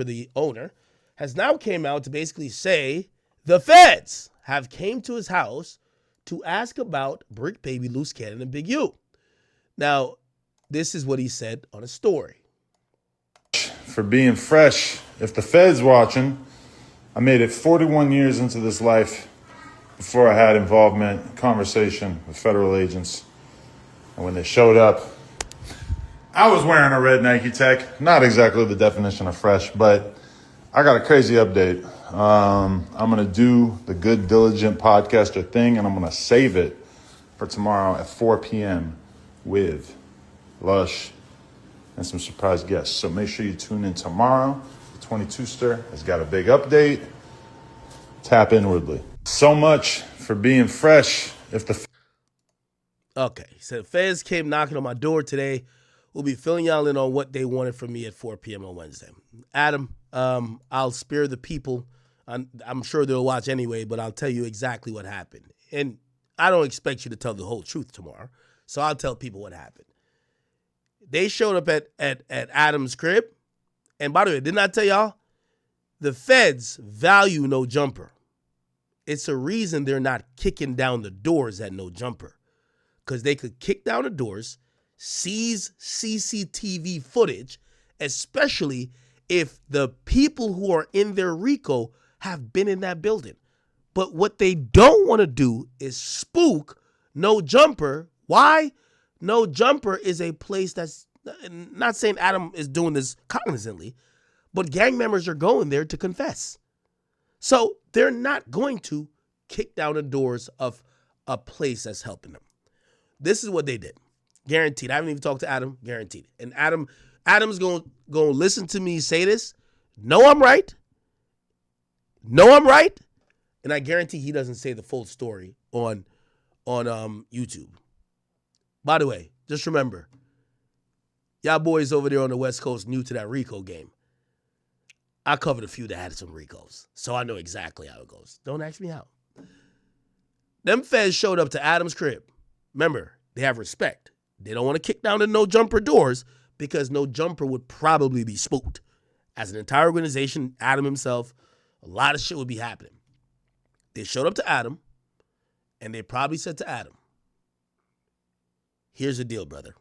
the owner, has now came out to basically say the feds have came to his house to ask about Brick Baby, Loose Cannon, and Big U. Now, this is what he said on a story. For being fresh. If the Fed's watching, I made it 41 years into this life before I had involvement, conversation with federal agents. And when they showed up, I was wearing a red Nike Tech. Not exactly the definition of fresh, but I got a crazy update. I'm going to do the Good Diligent podcaster thing, and I'm going to save it for tomorrow at 4 p.m. with Lush and some surprise guests. So make sure you tune in tomorrow. The 22ster has got a big update. Tap inwardly. So much for being fresh. Okay, he said, feds came knocking on my door today. We'll be filling y'all in on what they wanted from me at 4 p.m. on Wednesday. Adam, I'll spare the people. I'm sure they'll watch anyway, but I'll tell you exactly what happened. And I don't expect you to tell the whole truth tomorrow, so I'll tell people what happened. They showed up at Adam's crib. And by the way, didn't I tell y'all? The feds value No Jumper. It's a reason they're not kicking down the doors at No Jumper. Because they could kick down the doors, seize CCTV footage, especially if the people who are in their RICO have been in that building. But what they don't want to do is spook No Jumper. Why? No Jumper is a place that's, not saying Adam is doing this cognizantly, but gang members are going there to confess. So they're not going to kick down the doors of a place that's helping them. This is what they did. Guaranteed. I haven't even talked to Adam. Guaranteed. And Adam's going to listen to me say this. No, I'm right. No, I'm right. And I guarantee he doesn't say the full story on YouTube. By the way, just remember, y'all boys over there on the West Coast new to that RICO game. I covered a few that had some RICOs, so I know exactly how it goes. Don't ask me how. Them feds showed up to Adam's crib. Remember, they have respect. They don't want to kick down the No Jumper doors because No Jumper would probably be spooked. As an entire organization, Adam himself, a lot of shit would be happening. They showed up to Adam, and they probably said to Adam, here's the deal, brother.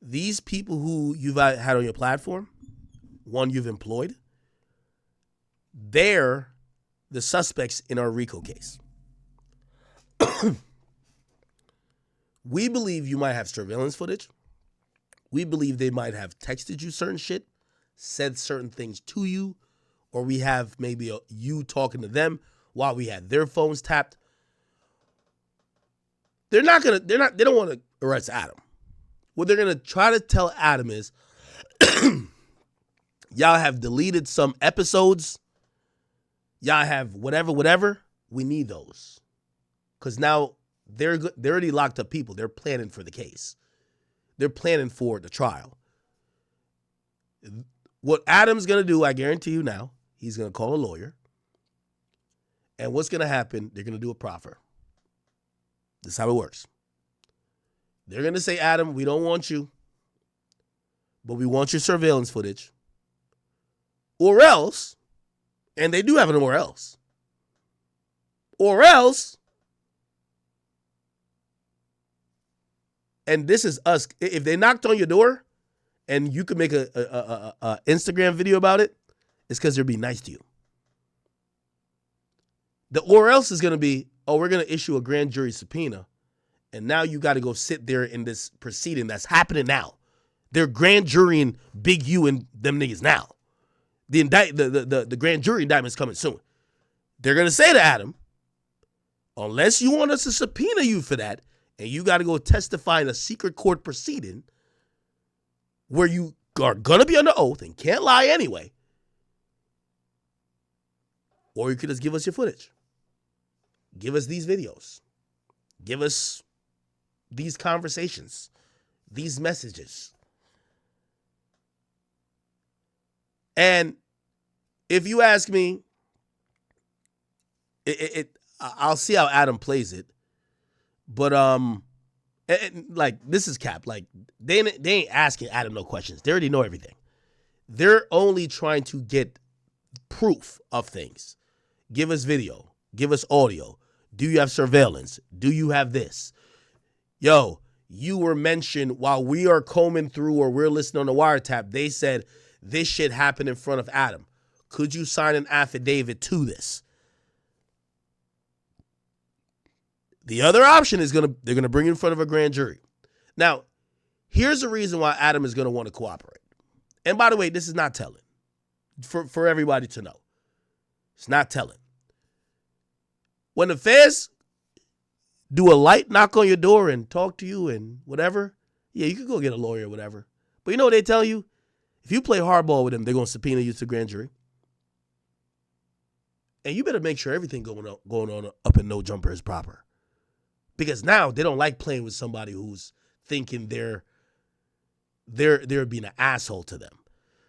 These people who you've had on your platform, one you've employed, they're the suspects in our RICO case. We believe you might have surveillance footage. We believe they might have texted you certain shit, said certain things to you, or we have maybe you talking to them while we had their phones tapped. They don't want to arrest Adam. What they're going to try to tell Adam is, y'all have deleted some episodes. Y'all have whatever. We need those. Because now they're already locked up people. They're planning for the case. They're planning for the trial. What Adam's going to do, I guarantee you now, he's going to call a lawyer. And what's going to happen, they're going to do a proffer. This is how it works. They're going to say, Adam, we don't want you, but we want your surveillance footage. Or else, and they do have an or else. Or else, and this is us, if they knocked on your door and you could make a Instagram video about it, it's because they're being nice to you. The or else is going to be, oh, we're going to issue a grand jury subpoena. And now you got to go sit there in this proceeding that's happening now. They're grand jurying Big U and them niggas now. The grand jury indictment's coming soon. They're going to say to Adam, unless you want us to subpoena you for that, and you got to go testify in a secret court proceeding where you are going to be under oath and can't lie anyway, or you could just give us your footage. Give us these videos. Give us these conversations, these messages. And if you ask me, I'll see how Adam plays it. But like, this is cap. Like, they ain't asking Adam no questions. They already know everything. they're only trying to get proof of things. Give us video. Give us audio. Do you have surveillance? Do you have this? Yo, you were mentioned while we are combing through or we're listening on the wiretap. They said this shit happened in front of Adam. Could you sign an affidavit to this? The other option is they're gonna bring you in front of a grand jury. Now, here's the reason why Adam is gonna want to cooperate. And by the way, this is not telling. For everybody to know. It's not telling. When the feds do a light knock on your door and talk to you and whatever, yeah, you could go get a lawyer or whatever. But you know what they tell you? If you play hardball with them, they're going to subpoena you to the grand jury. And you better make sure everything going on up in No Jumper is proper. Because now they don't like playing with somebody who's thinking they're being an asshole to them.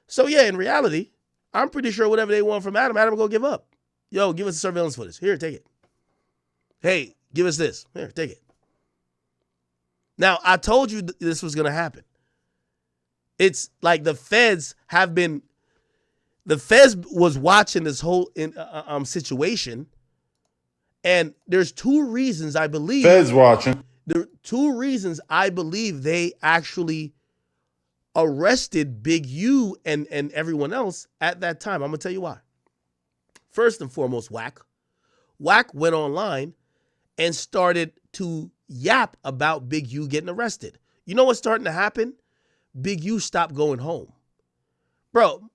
So yeah, in reality, I'm pretty sure whatever they want from Adam will go give up. Yo, give us the surveillance footage. Here, take it. Hey, give us this. Here, take it. Now, I told you this was going to happen. It's like the feds was watching this whole situation. And there's two reasons I believe. Feds watching. There are two reasons I believe they actually arrested Big U and everyone else at that time. I'm going to tell you why. First and foremost, Wack. Wack went online and started to yap about Big U getting arrested. You know what's starting to happen? Big U stopped going home. Bro,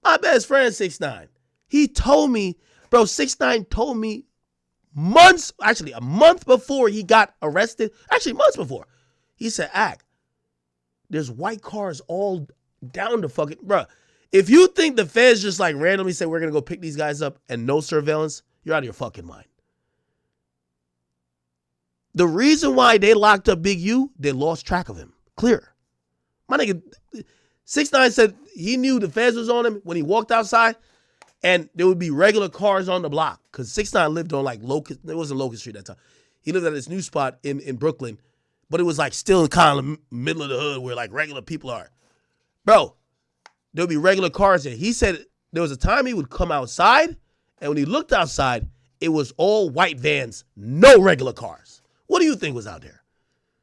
my best friend 6ix9ine, he told me, 6ix9ine told me a month before he got arrested, months before, he said, there's white cars all down the fucking, bro. If you think the feds just like randomly say we're going to go pick these guys up and no surveillance, you're out of your fucking mind. The reason why they locked up Big U, they lost track of him. Clear. My nigga, 6ix9ine said he knew the feds was on him when he walked outside and there would be regular cars on the block because 6ix9ine lived on like Locust, it wasn't Locust Street at that time. He lived at this new spot in Brooklyn, but it was like still in kind of the middle of the hood where like regular people are. Bro, there would be regular cars there. He said there was a time he would come outside and when he looked outside, it was all white vans, no regular cars. What do you think was out there?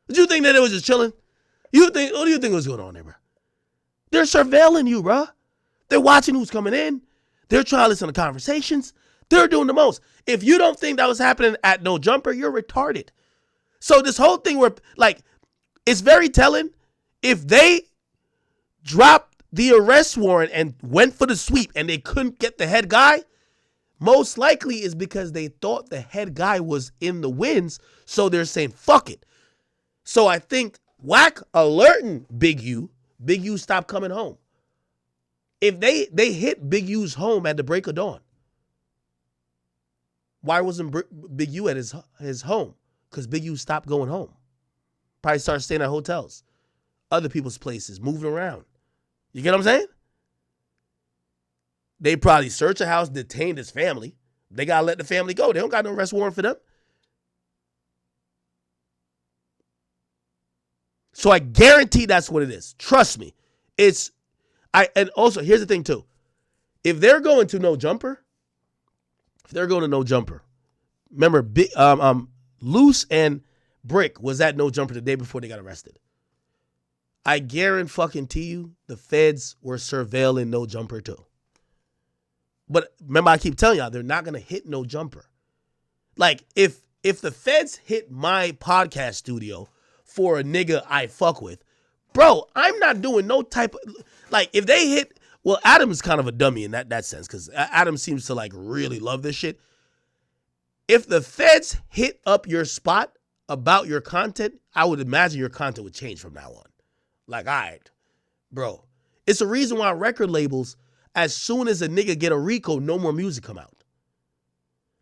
Did you think that it was just chilling? What do you think was going on there, bro? They're surveilling you, bro. They're watching who's coming in. They're trying to listen to conversations. They're doing the most. If you don't think that was happening at No Jumper, you're retarded. So this whole thing where, like, it's very telling. If they dropped the arrest warrant and went for the sweep and they couldn't get the head guy, most likely is because they thought the head guy was in the wins, so they're saying, fuck it. So I think Wack alerting Big U stopped coming home. If they hit Big U's home at the break of dawn, why wasn't Big U at his home? Because Big U stopped going home. Probably started staying at hotels, other people's places, moving around. You get what I'm saying? They probably searched a house, detained his family. They got to let the family go. They don't got no arrest warrant for them. So I guarantee that's what it is. Trust me. And also, here's the thing too. If they're going to No Jumper, remember, Loose and Brick was at No Jumper the day before they got arrested. I guarantee you the feds were surveilling No Jumper too. But remember, I keep telling y'all, they're not going to hit No Jumper. Like, if the feds hit my podcast studio for a nigga I fuck with, bro, I'm not doing no type of, like, if they hit, well, Adam's kind of a dummy in that sense, because Adam seems to, like, really love this shit. If the feds hit up your spot about your content, I would imagine your content would change from now on. Like, all right, bro. It's a reason why record labels, as soon as a nigga get a RICO, no more music come out.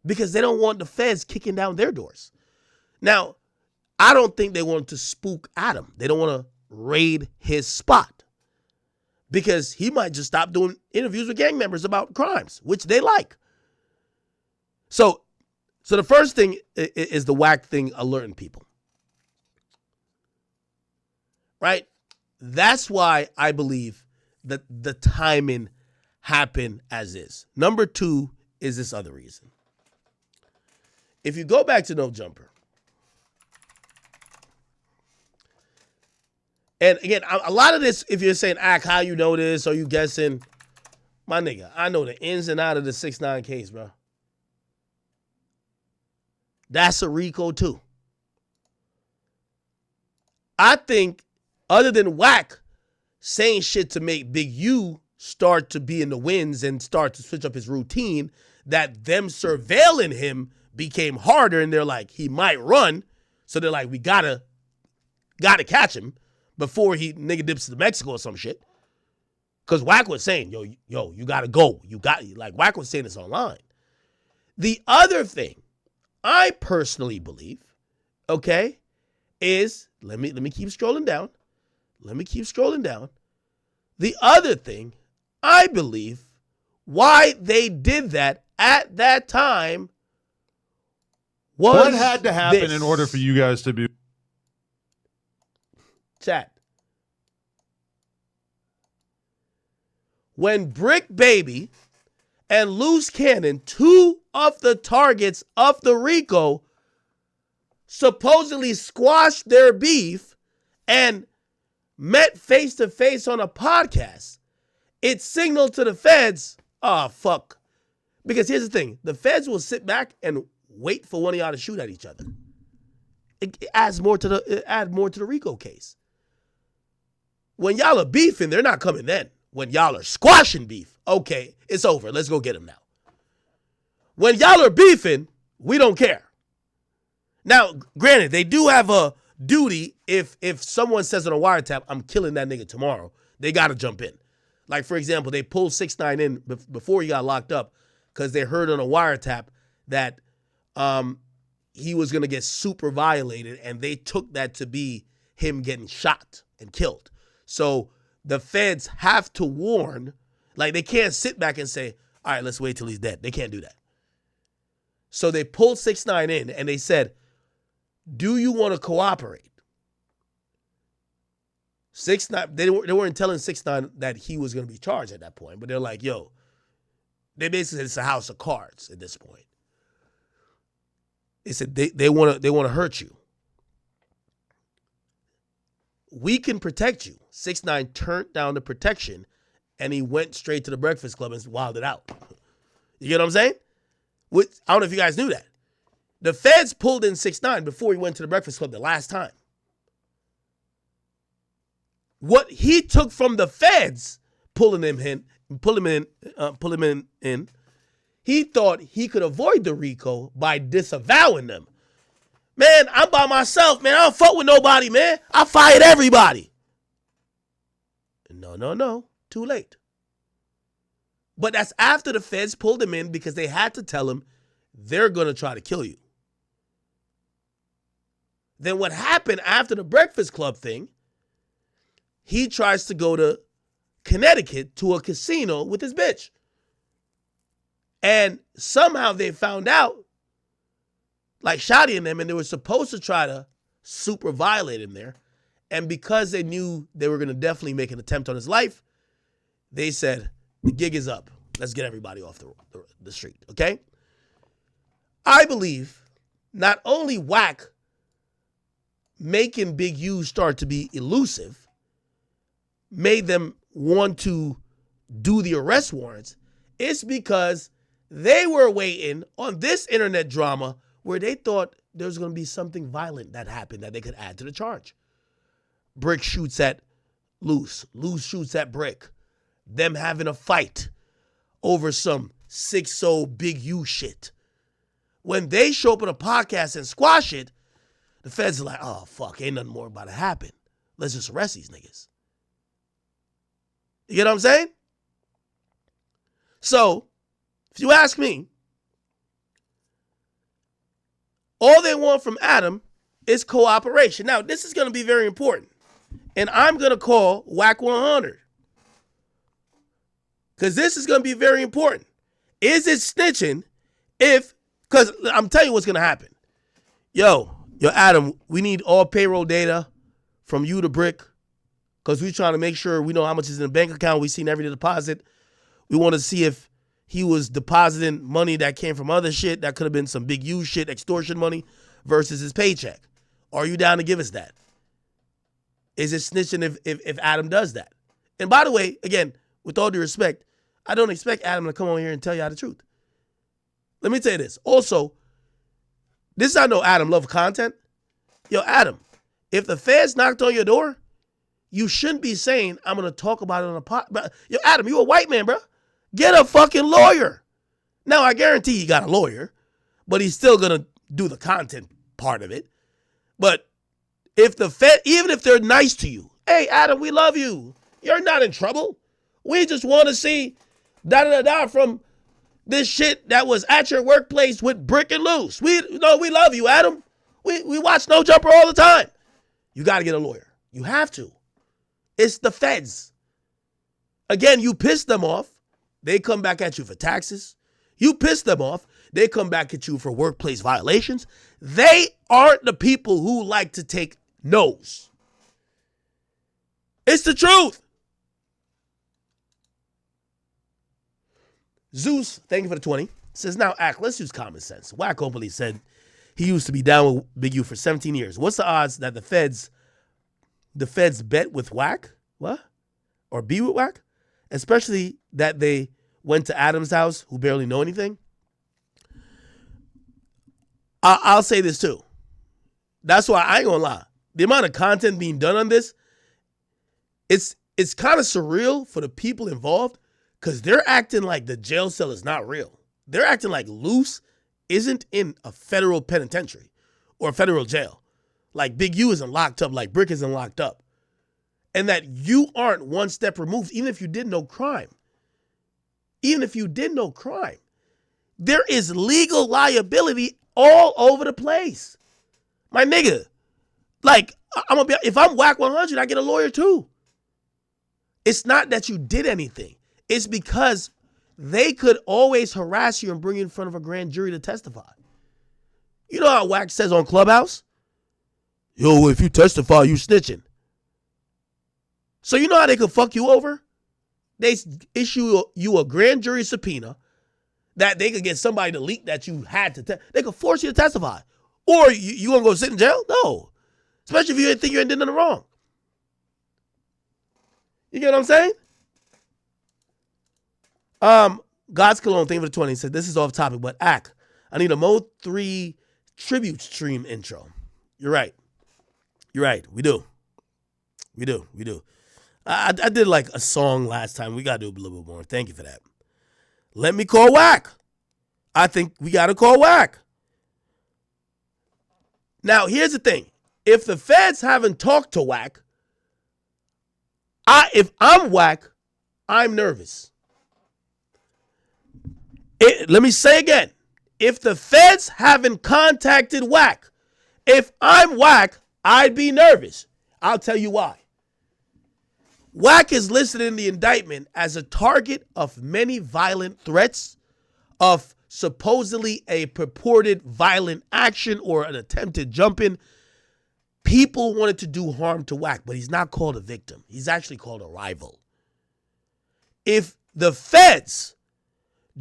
Because they don't want the feds kicking down their doors. Now, I don't think they want to spook Adam. They don't want to raid his spot. Because he might just stop doing interviews with gang members about crimes, which they like. So the first thing is the Wack thing alerting people. Right? That's why I believe the timing happened as is. Number two is this other reason. If you go back to No Jumper, and again, a lot of this, if you're saying, how you know this, or you guessing, my nigga, I know the ins and out of the 6ix9ine case, bro. That's a RICO too. I think other than Wack saying shit to make Big U start to be in the wins and start to switch up his routine, that them surveilling him became harder, and they're like, he might run. So they're like, we gotta catch him before he nigga dips to Mexico or some shit. Because Wack was saying, yo, you gotta go. Like Wack was saying this online. The other thing I personally believe, okay, is, let me keep scrolling down. The other thing I believe why they did that at that time was what had to happen this. In order for you guys to be chat. When Brick Baby and Loose Cannon, two of the targets of the RICO, supposedly squashed their beef and met face to face on a podcast, it signaled to the feds, fuck. Because here's the thing, the feds will sit back and wait for one of y'all to shoot at each other. It adds more to the RICO case. When y'all are beefing, they're not coming then. When y'all are squashing beef, okay, it's over. Let's go get him now. When y'all are beefing, we don't care. Now, granted, they do have a duty if someone says on a wiretap, I'm killing that nigga tomorrow, they got to jump in. Like, for example, they pulled 6ix9ine in before he got locked up because they heard on a wiretap that he was going to get super violated, and they took that to be him getting shot and killed. So the feds have to warn, like they can't sit back and say, all right, let's wait till he's dead. They can't do that. So they pulled 6ix9ine in and they said, do you want to cooperate? 6ix9ine, they weren't telling 6ix9ine that he was going to be charged at that point, but they're like, yo, they basically said it's a house of cards at this point. They said they want to hurt you. We can protect you. 6ix9ine turned down the protection and he went straight to the Breakfast Club and wilded out. You get what I'm saying? I don't know if you guys knew that. The feds pulled in 6ix9ine before he went to the Breakfast Club the last time. What he took from the feds pulling him in, he thought he could avoid the RICO by disavowing them. Man, I'm by myself, man. I don't fuck with nobody, man. I fired everybody. No. Too late. But that's after the feds pulled him in because they had to tell him they're going to try to kill you. Then what happened after the Breakfast Club thing, he tries to go to Connecticut to a casino with his bitch. And somehow they found out, like Shotty and them, and they were supposed to try to super violate him there. And because they knew they were going to definitely make an attempt on his life, they said, the gig is up. Let's get everybody off the street, okay? I believe not only Wack making Big U start to be elusive made them want to do the arrest warrants, it's because they were waiting on this internet drama where they thought there was going to be something violent that happened that they could add to the charge. Brick shoots at Loose. Loose shoots at Brick. Them having a fight over some 6-0 Big U shit. When they show up on a podcast and squash it, the feds are like, oh, fuck, ain't nothing more about to happen. Let's just arrest these niggas. You get what I'm saying? So, if you ask me, all they want from Adam is cooperation. Now, this is going to be very important. And I'm going to call Wack 100. Because this is going to be very important. Is it snitching because I'm telling you what's going to happen. Yo, Adam, we need all payroll data from you to Brick. because we're trying to make sure we know how much is in the bank account. We've seen every deposit. We want to see if he was depositing money that came from other shit that could have been some big U shit, extortion money, versus his paycheck. Are you down to give us that? Is it snitching if Adam does that? And by the way, again, with all due respect, I don't expect Adam to come on here and tell y'all the truth. Let me tell you this. Also, this is how I know Adam love content. Yo, Adam, if the feds knocked on your door, you shouldn't be saying, I'm going to talk about it on a pod. Yo, Adam, you a white man, bro. Get a fucking lawyer. Now, I guarantee he got a lawyer, but he's still going to do the content part of it. But if the Fed, even if they're nice to you, hey, Adam, we love you. You're not in trouble. We just want to see da-da-da-da from this shit that was at your workplace with Brick and Loose. We love you, Adam. We watch No Jumper all the time. You got to get a lawyer. You have to. It's the feds. Again, you piss them off. They come back at you for taxes. You piss them off. They come back at you for workplace violations. They aren't the people who like to take no's. It's the truth. Zeus, thank you for the 20. Says, now, let's use common sense. Wack openly said he used to be down with Big U for 17 years. What's the odds that the feds bet with Wack? What? Or be with Wack? Especially that they went to Adam's house, who barely know anything. I'll say this too. That's why I ain't gonna lie. The amount of content being done on this, it's kind of surreal for the people involved because they're acting like the jail cell is not real. They're acting like Loose isn't in a federal penitentiary or a federal jail. Like Big U isn't locked up, like Brick isn't locked up. And that you aren't one step removed, even if you did no crime. Even if you did no crime. There is legal liability all over the place. My nigga, like, if I'm Wack 100, I get a lawyer too. It's not that you did anything. It's because they could always harass you and bring you in front of a grand jury to testify. You know how Wack says on Clubhouse? Yo, if you testify, you snitching. So you know how they could fuck you over? They issue you a grand jury subpoena that they could get somebody to leak that you had to they could force you to testify. Or you gonna go sit in jail? No. Especially if you didn't think you did nothing wrong. You get what I'm saying? God's Cologne, thank you for the 20. Said this is off topic, but I need a Mode 3 tribute stream intro. You're right. We do. I did like a song last time. We got to do a little bit more. Thank you for that. Let me call Wack. I think we got to call Wack. Now, here's the thing. If the feds haven't talked to Wack, if I'm Wack, I'm nervous. Let me say again. If the feds haven't contacted Wack, if I'm Wack, I'd be nervous. I'll tell you why. Wack is listed in the indictment as a target of many violent threats, of supposedly a purported violent action or an attempted jump-in. People wanted to do harm to Wack, but he's not called a victim. He's actually called a rival. If the feds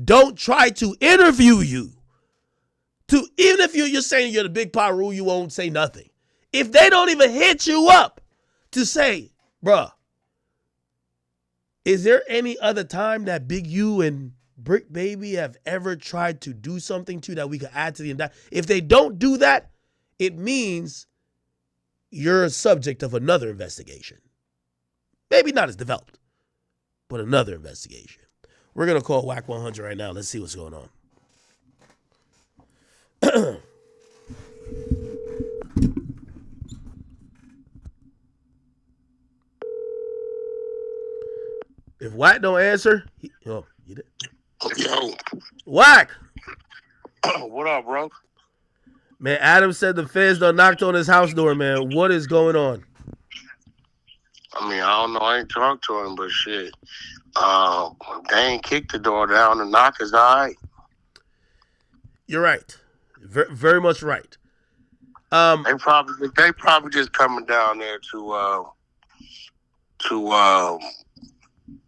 don't try to interview you, even if you're saying you're the big Paru, you won't say nothing. If they don't even hit you up to say, bruh, is there any other time that Big U and Brick Baby have ever tried to do something to that we could add to the indictment? If they don't do that, it means you're a subject of another investigation. Maybe not as developed, but another investigation. We're going to call Wack 100 right now. Let's see what's going on. If Wack don't answer, he did. Yo. Wack. What up, bro? Man, Adam said the feds done knocked on his house door, man. What is going on? I mean, I don't know. I ain't talked to him, but shit. They ain't kicked the door down. The knock is all right. You're right. Very much right. They probably just coming down there to to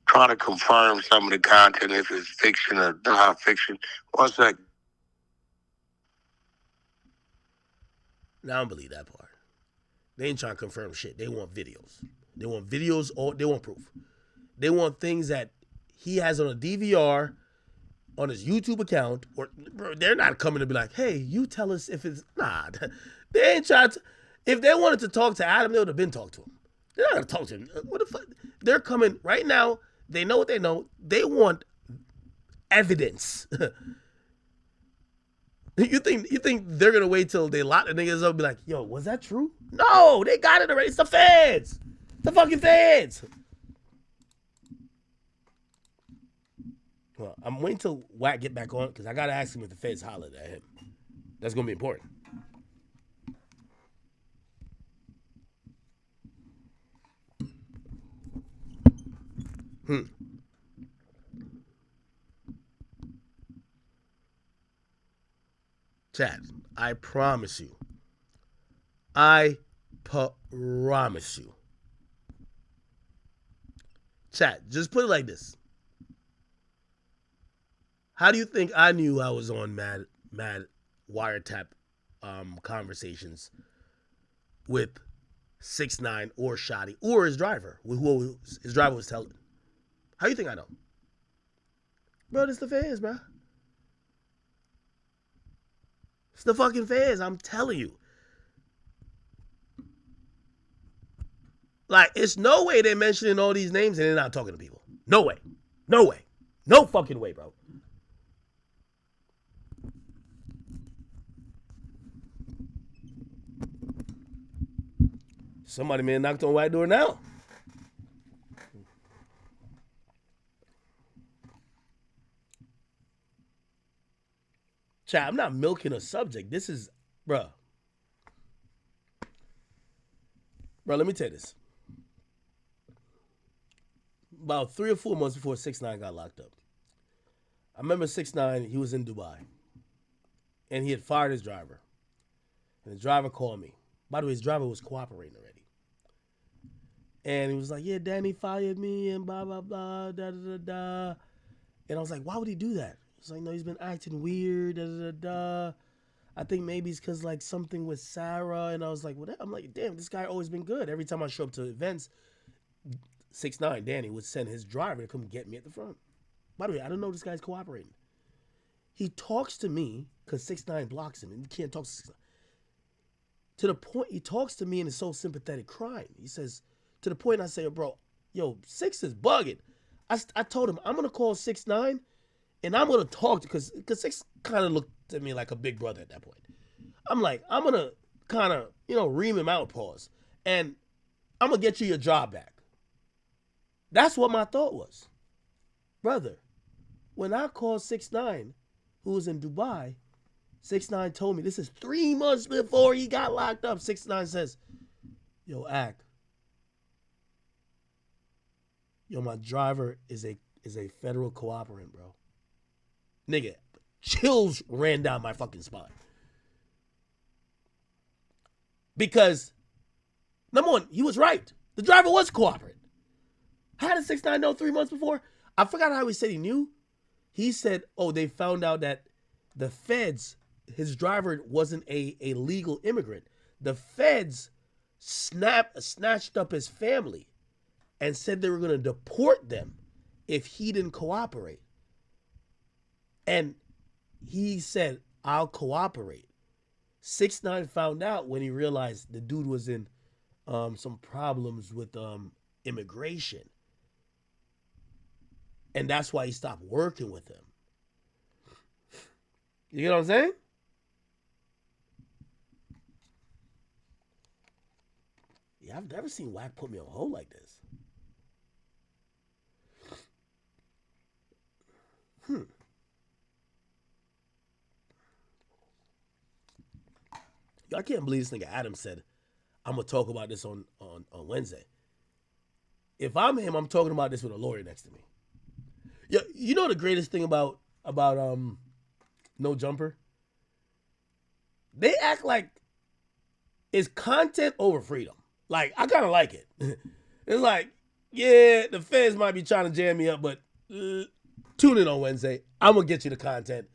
try to confirm some of the content if it's fiction or not fiction. One second. Now I don't believe that part. They ain't trying to confirm shit. They want videos. They want videos or they want proof. They want things that he has on a DVR on his YouTube account, or bro, they're not coming to be like, hey, you tell us if it's They ain't trying to. If they wanted to talk to Adam, they would have been talked to him. They're not gonna talk to him. What the fuck? They're coming right now. They know what they know. They want evidence. You think they're gonna wait till they lock the niggas up and be like, yo, was that true? No, they got it already. It's the feds. The fucking feds. Well, I'm waiting till Wack get back on because I gotta ask him if the feds hollered at him. That's gonna be important. Chad, I promise you. I promise you. Chat, just put it like this. How do you think I knew I was on mad wiretap conversations with 6ix9ine or Shotty or his driver, who his driver was telling? How do you think I know? Bro, it's the feds, bro. It's the fucking feds, I'm telling you. Like, it's no way they're mentioning all these names and they're not talking to people. No way. No way. No fucking way, bro. Somebody may have knocked on White door now. Chat, I'm not milking a subject. This is, bruh. Bro, let me tell you this. About 3 or 4 months before 6ix9ine got locked up, I remember 6ix9ine, he was in Dubai. And he had fired his driver. And the driver called me. By the way, his driver was cooperating already. And he was like, yeah, Danny fired me and blah, blah, blah, da, da, da, da. And I was like, why would he do that? He's like, no, he's been acting weird, da, da, da, da. I think maybe it's because, like, something with Sarah. And I was like, what? I'm like, damn, this guy always been good. Every time I show up to events, 6ix9ine, Danny, would send his driver to come get me at the front. By the way, I don't know this guy's cooperating. He talks to me because 6ix9ine blocks him and he can't talk to 6ix9ine. To the point, he talks to me and is so sympathetic crying. He says, to the point I say, bro, yo, 6 is bugging. I told him, I'm going to call 6ix9ine and I'm going to talk to, because 6 kind of looked at me like a big brother at that point. I'm like, I'm going to kind of, ream him out, pause. And I'm going to get you your job back. That's what my thought was. Brother, when I called 6ix9ine, who was in Dubai, 6ix9ine told me, this is 3 months before he got locked up. 6ix9ine says, yo, Ak, yo, my driver is a federal cooperant, bro. Nigga, chills ran down my fucking spine. Because, number one, he was right. The driver was cooperating. How did 6ix9ine know 3 months before? I forgot how he said he knew. He said, oh, they found out that the feds, his driver wasn't a legal immigrant. The feds snatched up his family and said they were going to deport them if he didn't cooperate. And he said, I'll cooperate. 6ix9ine found out when he realized the dude was in some problems with immigration. And that's why he stopped working with him. You know what I'm saying? Yeah, I've never seen Wack put me on hold like this. Yo, I can't believe this nigga Adam said, I'm going to talk about this on Wednesday. If I'm him, I'm talking about this with a lawyer next to me. Yo, you know the greatest thing about No Jumper? They act like it's content over freedom. Like, I kind of like it. It's like, Yeah, the feds might be trying to jam me up, but tune in on Wednesday. I'm gonna get you the content.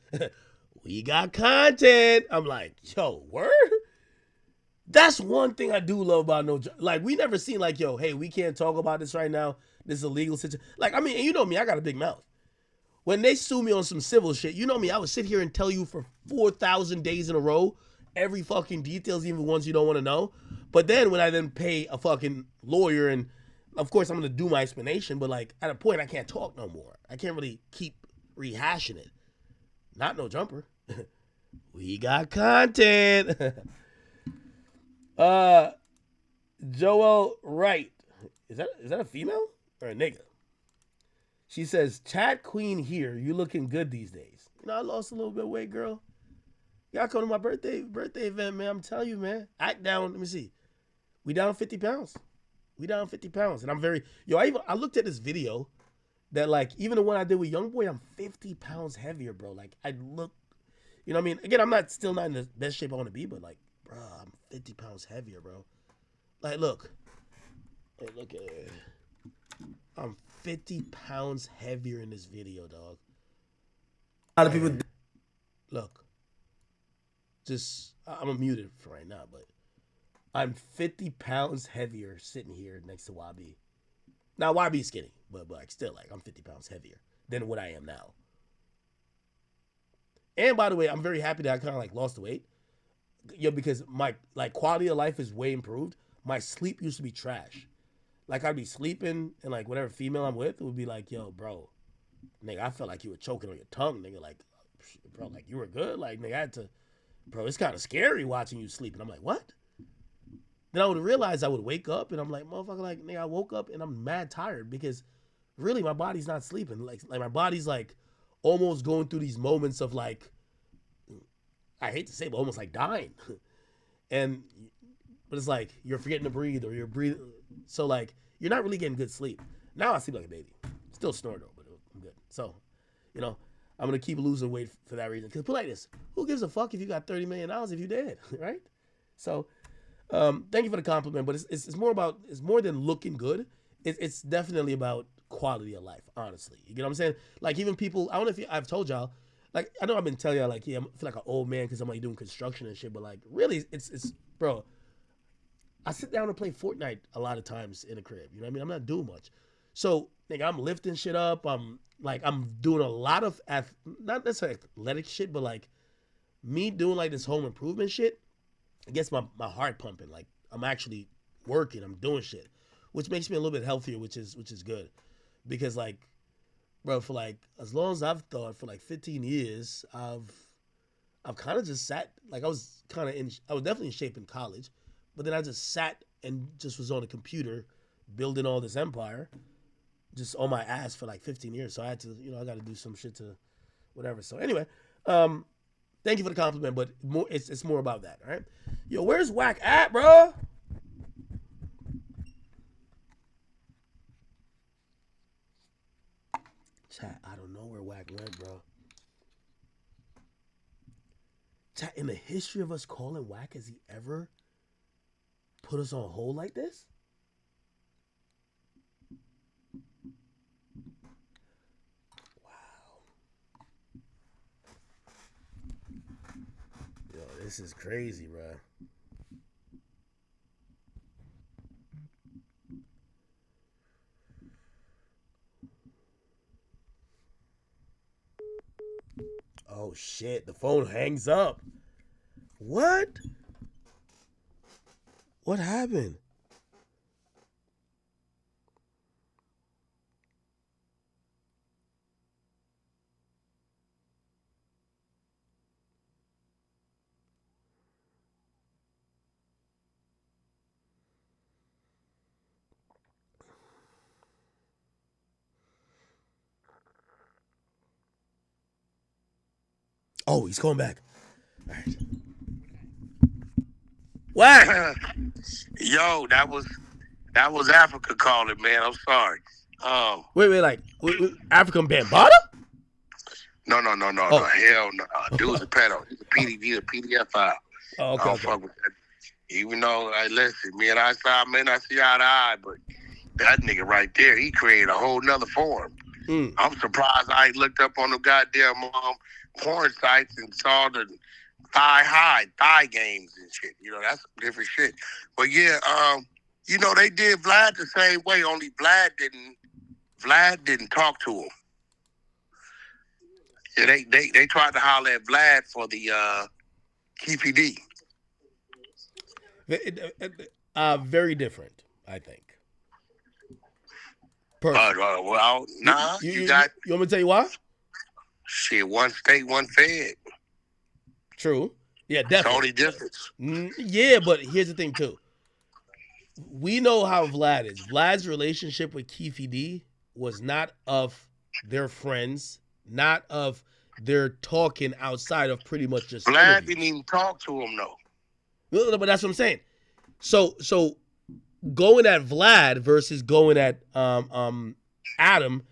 We got content. I'm like, yo, word? That's one thing I do love about like we never seen like, yo, hey, we can't talk about this right now. This is a legal situation. Like, I mean, and you know me, I got a big mouth. When they sue me on some civil shit, you know me, I would sit here and tell you for 4,000 days in a row every fucking details, even the ones you don't want to know. But then when I then pay a fucking lawyer, and of course I'm gonna do my explanation, but like at a point I can't talk no more. I can't really keep rehashing it. Not no jumper. We got content. Joel Wright. Is that a female or a nigga? She says, Chat Queen here. You looking good these days. You know, I lost a little bit of weight, girl. Y'all come to my birthday event, man. I'm telling you, man. Act down. Let me see. We down 50 pounds. We down 50 pounds. And I'm very, I looked at this video that like, even the one I did with Youngboy, I'm 50 pounds heavier, bro. Like I look, you know what I mean? Again, I'm still not in the best shape I want to be, but like, bro, I'm 50 pounds heavier, bro. Like, look. Hey, look at it. I'm 50 pounds heavier in this video, dog. A lot of people. Look. I'm muted for right now, but I'm 50 pounds heavier sitting here next to YB. Now, YB's skinny, but like still, like, I'm 50 pounds heavier than what I am now. And by the way, I'm very happy that I kind of like lost the weight. Because my like quality of life is way improved. My sleep used to be trash. Like, I'd be sleeping, and, like, whatever female I'm with would be like, yo, bro, nigga, I felt like you were choking on your tongue, nigga. Like, bro, like, you were good? Like, nigga, I had to, bro, it's kind of scary watching you sleep. And I'm like, what? Then I would realize I would wake up, and I'm like, motherfucker, like, nigga, I woke up, and I'm mad tired because, really, my body's not sleeping. Like my body's, like, almost going through these moments of, like, I hate to say it, but almost, like, dying. But it's like, you're forgetting to breathe, or you're breathing. So, like, you're not really getting good sleep. Now I sleep like a baby. Still snore, though, but I'm good. So, you know, I'm going to keep losing weight for that reason. Because put it like this, who gives a fuck if you got $30 million if you dead, right? So, thank you for the compliment, but it's more than looking good. It's definitely about quality of life, honestly. You get what I'm saying? Like, even people, I don't know if I've told y'all, like, I know I've been telling y'all, like, yeah, I feel like an old man because I'm, like, doing construction and shit, but, like, really, it's bro, I sit down and play Fortnite a lot of times in the crib. You know what I mean? I'm not doing much. So, nigga, I'm lifting shit up. I'm doing a lot of, not necessarily athletic shit, but like me doing like this home improvement shit, it gets my heart pumping. Like, I'm actually working. I'm doing shit, which makes me a little bit healthier, which is good. Because, like, bro, for like, as long as I've thought, for like 15 years, I've kind of just sat, like, I was definitely in shape in college. But then I just sat and just was on a computer building all this empire just on my ass for like 15 years. So I had to, I got to do some shit to whatever. So anyway, thank you for the compliment, but it's more about that, all right? Yo, where's Wack at, bro? Chat, I don't know where Wack went, bro. Chat, in the history of us calling Wack, has he ever put us on hold like this? Wow. Yo, this is crazy, bro. Oh shit, the phone hangs up. What? What happened? Oh, he's coming back. All right. Wack! Yo, that was Africa calling, man. I'm sorry. Wait, like African Bambaataa? No, hell no. Dude's a pedo. He's a PDF file. Oh, okay. I don't fuck with that. Even though, listen, me and I may not see eye to eye, but That nigga right there, he created a whole nother form. I'm surprised I ain't looked up on the goddamn porn sites and saw the thigh games and shit. You know, that's some different shit. But yeah, you know, they did Vlad the same way, only Vlad didn't talk to him. Yeah, they tried to holler at Vlad for the KPD. Very different, I think. Well, nah, you got... You want me to tell you why? Shit, one state, one fed. True. Yeah, definitely. It's the only difference. Yeah, but here's the thing, too. We know how Vlad is. Vlad's relationship with Keefe D was not of their friends, not of their talking outside of pretty much just Vlad interviews. didn't even talk to him, though. No, but that's what I'm saying. So going at Vlad versus going at Adam,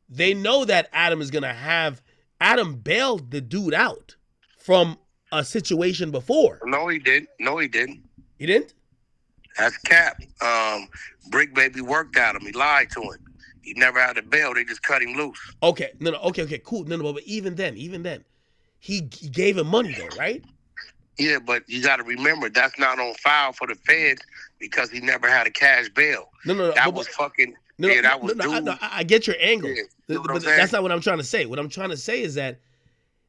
they know that Adam is gonna have... Adam bailed the dude out from a situation before. No, he didn't. He didn't? That's cap. Brick Baby worked at him. He lied to him. He never had a bail. They just cut him loose. Okay. Okay, cool. No, but even then, he gave him money though, right? Yeah, but you got to remember, that's not on file for the feds because he never had a cash bail. No. That was fucking... I get your angle. Yeah, but that's not what I'm trying to say. What I'm trying to say is that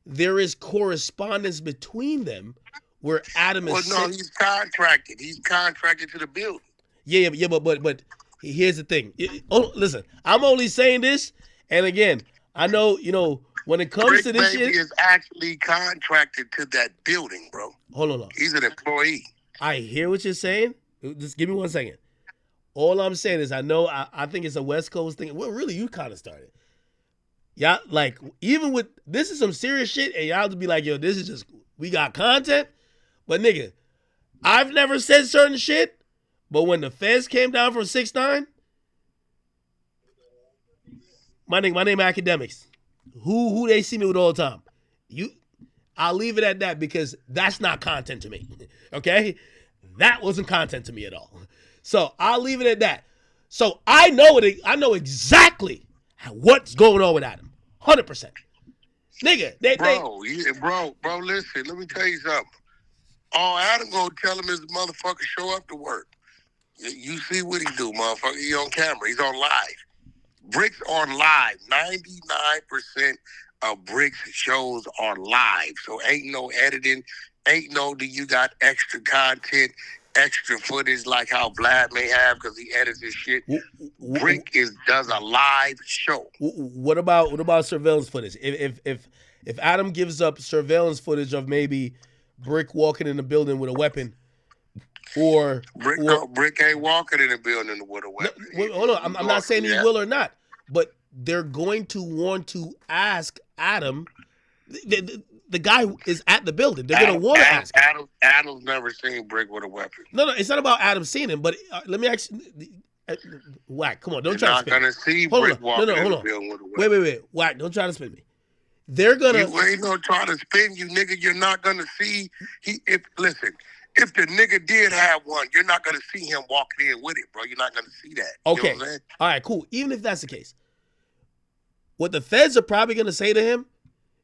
there is correspondence between them where Adam is... Well, no, he's contracted. He's contracted to the building. Yeah, but here's the thing. Listen, I'm only saying this, and again, I know, you know, when it comes to this Baby shit... is actually contracted to that building, bro. Hold on. He's an employee. I hear what you're saying. Just give me 1 second. All I'm saying is I think it's a West Coast thing. Well, really, you kind of started. Y'all, like, even with... This is some serious shit, and y'all to be like, yo, this is just... We got content. But, nigga, I've never said certain shit, but when the feds came down from 6ix9ine, my name Akademiks. Who they see me with all the time. I'll leave it at that because that's not content to me. Okay? That wasn't content to me at all. So I'll leave it at that. So I know exactly what's going on with Adam. 100%. Nigga, Bro, listen, let me tell you something. All Adam gonna tell him is the motherfucker show up to work. You see what he do, motherfucker. He on camera. He's on live. Brick's on live. 99% of Brick's shows are live. So ain't no editing. Ain't no do you got extra content, extra footage like how Vlad may have because he edits his shit. Brick does a live show. What about surveillance footage? If Adam gives up surveillance footage of maybe Brick walking in the building with a weapon, or Brick ain't walking in the building with a weapon. No, hold on, I'm not saying he will or not, but they're going to want to ask Adam. The guy who is at the building. They're going to want to ask him. Adam's never seen Brick with a weapon. No, it's not about Adam seeing him, but let me ask Wack, come on, don't try to spin me. You're not going to see Brick walking in the building with a weapon. Wait. Wack, don't try to spin me. They're going to... You ain't going to try to spin you, nigga. You're not going to see... Listen, if the nigga did have one, you're not going to see him walking in with it, bro. You're not going to see that. Okay. You know what I'm saying? All right, cool. Even if that's the case, what the feds are probably going to say to him,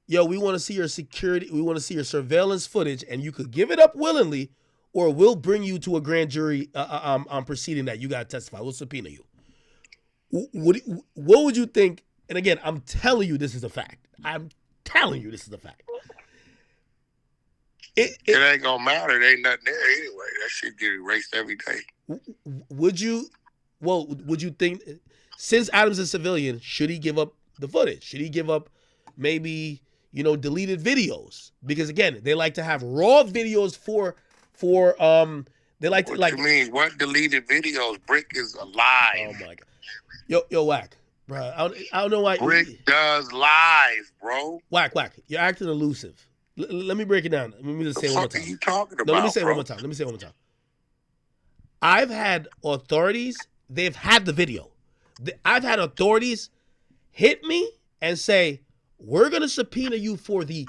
yo, we want to see your security, we want to see your surveillance footage, and you could give it up willingly, or we'll bring you to a grand jury proceeding that you got to testify. We'll subpoena you. What would you think? And again, I'm telling you this is a fact. It ain't gonna matter. There ain't nothing there anyway. That shit get erased every day. Would you think, since Adam's a civilian, should he give up the footage? Should he give up maybe, deleted videos? Because again, they like to have raw videos for they like to What you mean? What deleted videos? Brick is alive. Oh my god. Yo, Wack. Bro, I don't know why. Brick does live, bro. Wack. You're acting elusive. Let me break it down. Let me just say it one more time. What are you talking about? No, let me say it one more time. I've had authorities, they've had the video. I've had authorities hit me and say, we're going to subpoena you for the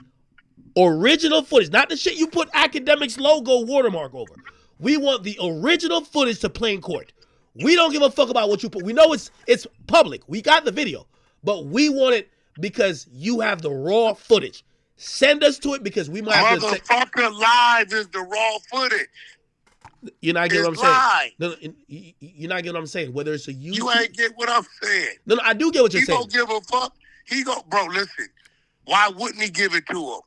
original footage, not the shit you put Akademiks logo watermark over. We want the original footage to play in court. We don't give a fuck about what you put. We know it's public. We got the video, but we want it because you have the raw footage. Send us to it because we might have to. Motherfucker, live is the raw footage. You're not getting what I'm saying. No, you're not getting what I'm saying. Whether it's a YouTube, you ain't get what I'm saying. No, I do get what you're saying. He don't give a fuck. Bro, listen. Why wouldn't he give it to him?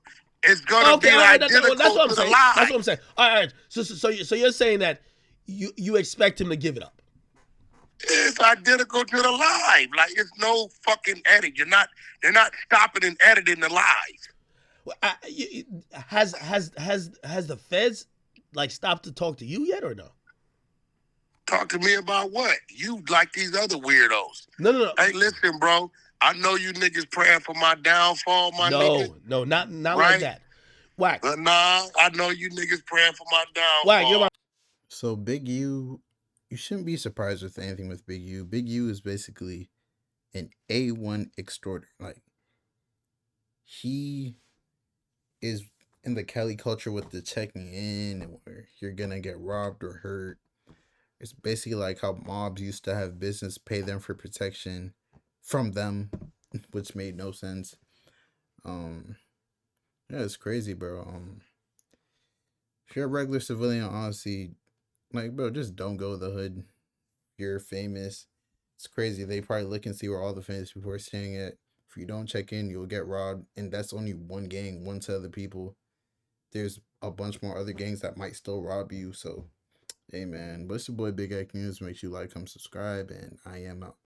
It's gonna be identical that's what I'm to saying. the live. That's what I'm saying. All right. So you're saying that you expect him to give it up? It's identical to the live. Like, it's no fucking edit. They're not stopping and editing the live. Has the feds like stopped to talk to you yet or no? Talk to me about what? You like these other weirdos. No. Hey, listen, bro. I know you niggas praying for my downfall, nigga. No, not right? Like that. Wack. But nah, I know you niggas praying for my downfall. Wack, you're my... So Big U, you shouldn't be surprised with anything with Big U. Big U is basically an A1 extorter. Like, he is in the Cali culture with the checking in and where you're gonna get robbed or hurt. It's basically like how mobs used to have business pay them for protection from them, which made no sense. Yeah, it's crazy, bro. If you're a regular civilian, honestly, like, bro, just don't go to the hood. You're famous. It's crazy. They probably look and see where all the famous people are staying at. If you don't check in, you'll get robbed. And that's only one gang, one set of the people. There's a bunch more other gangs that might still rob you. So, hey, man. But it's your boy, Big Act News. Make sure you like, comment, subscribe. And I am out.